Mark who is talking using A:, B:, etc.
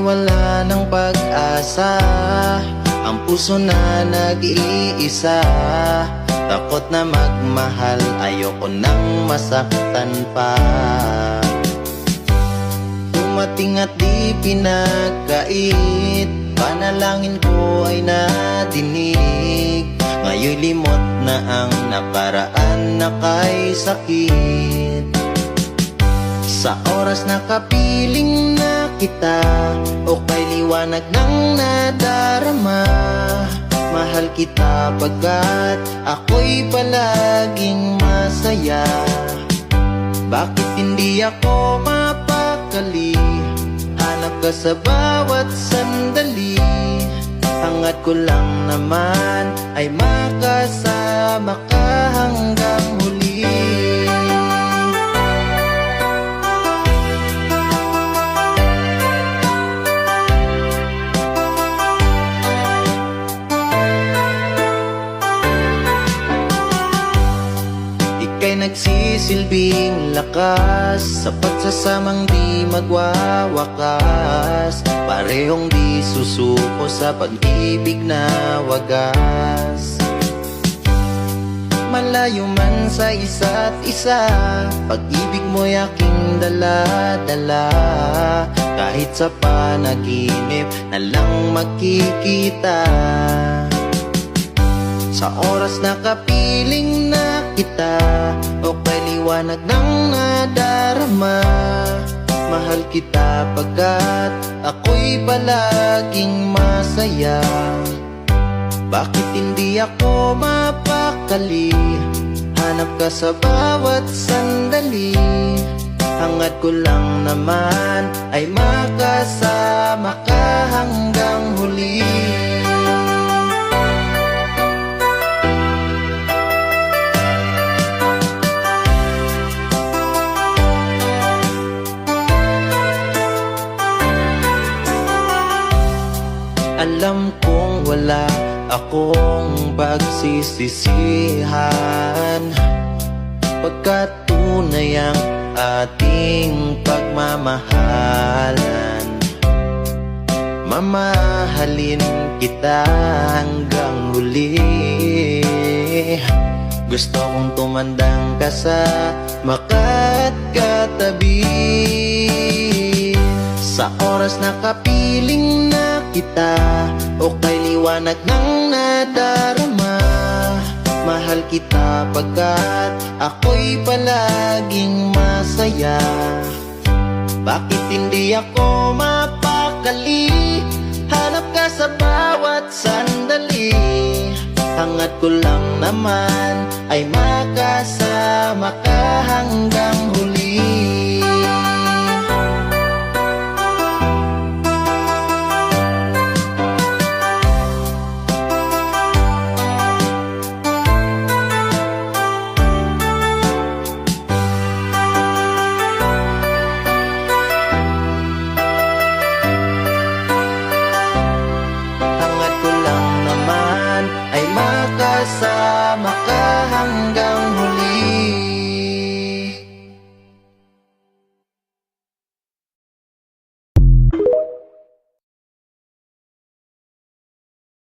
A: wala ng pag-asa, ang puso na nag-iisa. Takot na magmahal, ayoko nang masaktan pa. Dumating at di pinagkait, panalangin ko ay nadinig. Ngayon'y limot na ang nakaraan na kay sakit. Sa oras na kapiling na kita, o kay liwanag ng nadarama, mahal kita pagkat ako'y palaging masaya. Bakit hindi ako mapakali? Hanap ka sa bawat sandali. Hangad ko lang naman ay makasama ka hanggang huli. Ika'y nagsisilbing lakas sa pagsasamang di magwawakas. Parehong di susuko sa pag-ibig na wagas. Malayo man sa isa't isa, pag-ibig mo'y aking dala-dala. Kahit sa panaginip na lang makikita. Sa oras na kapiling na kita, o kay liwanag ng nadarama, mahal kita pagkat ako'y palaging masaya. Bakit hindi ako mapakali? Hanap ka sa bawat sandali. Hangad ko lang naman ay makasama ka hanggang huli. Alam kong wala akong pagsisisihan, pagkat tunay ang ating pagmamahalan. Mamahalin kita hanggang huli. Gusto kong tumandang ka sa makat katabi. Sa oras na kapiling na kita, o kay liwanag ng nadarama, mahal kita pagkat ako'y palaging masaya. Bakit hindi ako mapakali? Hanap ka sa bawat sandali. Hangad ko lang naman ay makasama ka hanggang huli.